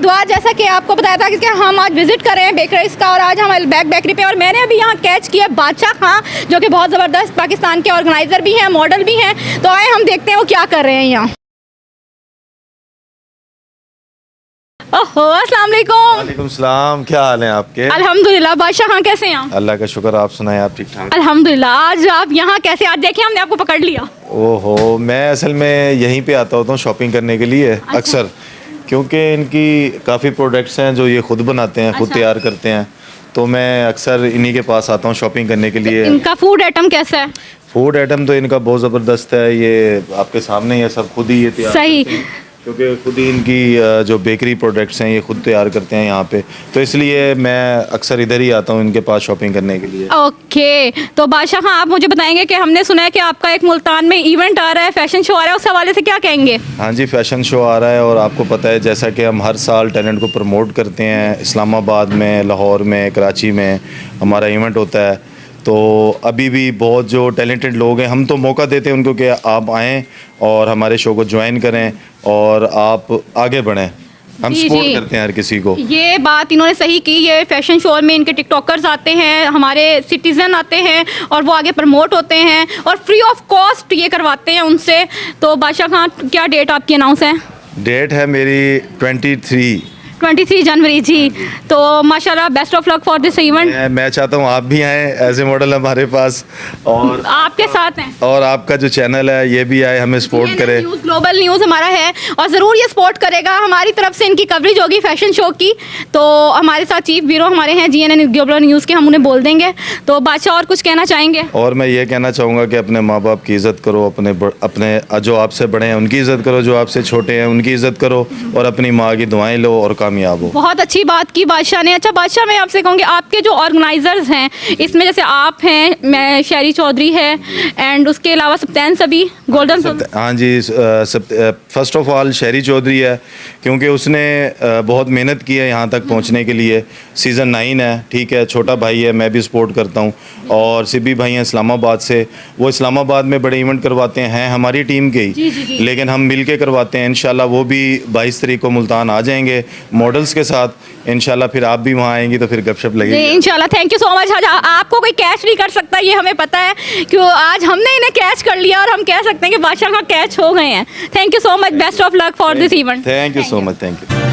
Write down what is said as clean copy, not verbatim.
तो आज जैसा कि आपको बताया था कि हम आज विजिट कर रहे हैं बेकरीज का, और आज हम अलबैक बेकरी पे, और मैंने अभी यहाँ कैच किया बादशाह खां, जो कि बहुत ज़बरदस्त पाकिस्तान के ऑर्गेनाइज़र भी हैं, मॉडल भी हैं। तो आए हम देखते हैं वो क्या कर रहे हैं यहाँ। ओहो, अस्सलाम वालेकुम। वालेकुम सलाम, क्या हाल है आपके? अल्हम्दुलिल्लाह। बादशाह खां कैसे हैं आप? अल्लाह का शुक्र, आप सुनाएं, आप ठीक ठाक? अल्हम्दुलिल्लाह। आज आप यहाँ कैसे? आज देखिए हमने आपको पकड़ लिया। ओहो, मैं असल में यहीं पे आता होता हूँ शॉपिंग करने के लिए अक्सर, क्योंकि इनकी काफ़ी प्रोडक्ट्स हैं जो ये खुद बनाते हैं, खुद तैयार करते हैं, तो मैं अक्सर इन्हीं के पास आता हूँ शॉपिंग करने के लिए। इनका फूड आइटम कैसा है? फूड आइटम तो इनका बहुत ज़बरदस्त है, ये आपके सामने ही है, सब खुद ही ये तैयार सही। करते हैं, क्योंकि खुद ही इनकी जो बेकरी प्रोडक्ट्स हैं ये खुद तैयार करते हैं यहाँ पे, तो इसलिए मैं अक्सर इधर ही आता हूँ इनके पास शॉपिंग करने के लिए। ओके, तो बादशाह खां आप मुझे बताएंगे कि हमने सुना है कि आपका एक मुल्तान में इवेंट आ रहा है, फैशन शो आ रहा है, उस हवाले से क्या कहेंगे? हाँ जी, फ़ैशन शो आ रहा है, और आपको पता है जैसा कि हम हर साल टैलेंट को प्रमोट करते हैं, इस्लामाबाद में, लाहौर में, कराची में हमारा इवेंट होता है, तो अभी भी बहुत जो टैलेंटेड लोग हैं हम तो मौका देते हैं उनको कि आप आएँ और हमारे शो को ज्वाइन करें और आप आगे बढ़ें। हम जी, सपोर्ट जी। करते हैं हर किसी को। ये बात इन्होंने सही की। ये फैशन शो में इनके टिकटॉकर्स आते हैं, हमारे सिटीज़न आते हैं और वो आगे प्रमोट होते हैं और फ्री ऑफ कॉस्ट ये करवाते हैं उनसे। तो बादशाह खां, क्या डेट आपकी अनाउंस है? डेट है मेरी 23 जनवरी जी। तो माशाल्लाह, best of luck for this event. मैं चाहता हूँ आप भी आएँ एज ए मॉडल हमारे पास, और आपके साथ हैं और आपका जो चैनल है ये भी आए, हमें सपोर्ट करे। न्यूज़, ग्लोबल न्यूज़ हमारा है और ज़रूर ये सपोर्ट करेगा। हमारी तरफ से इनकी कवरेज होगी फैशन शो की। तो हमारे साथ चीफ ब्यूरो हमारे हैं GNN ग्लोबल न्यूज़ के, हम उन्हें बोल देंगे। तो बादशाह और कुछ कहना चाहेंगे? और मैं ये कहना चाहूँगा कि अपने माँ बाप की इज़्ज़त करो, अपने जो आपसे बड़े हैं उनकी इज़्ज़त करो, जो आपसे छोटे हैं उनकी इज़्ज़त करो, और अपनी माँ की दुआएं लो और कामयाब हो। बहुत अच्छी बात की बादशाह ने। अच्छा बादशाह, मैं आपसे कहूँगी आपके जो ऑर्गेनाइजर्स हैं इसमें जैसे आप हैं, मैं शहरी चौधरी है, एंड उसके अलावा सप्तान सभी गोल्डन। हाँ जी, फर्स्ट ऑफ ऑल शहरी चौधरी है, क्योंकि उसने बहुत मेहनत की है यहाँ तक पहुँचने के लिए। सीज़न 9 है, ठीक है, छोटा भाई है, मैं भी सपोर्ट करता हूँ। और सिब्बी भाई हैं इस्लामाबाद से, वो इस्लामाबाद में बड़े इवेंट करवाते हैं हमारी टीम के ही, लेकिन हम मिल के करवाते हैं। इंशाल्लाह वो भी 22 तारीख को मुल्तान आ जाएंगे मॉडल्स के साथ। इंशाल्लाह फिर आप भी वहाँ आएंगी तो फिर गपशप लगेगी इंशाल्लाह। Thank you so much. आज आपको कोई कैच नहीं कर सकता, ये हमें पता है, क्यों आज हमने इन्हें कैच कर लिया और हम कह सकते हैं कि बादशाह का कैच हो गए हैं। Thank you so much, best of luck for this event. Thank you so much, thank you.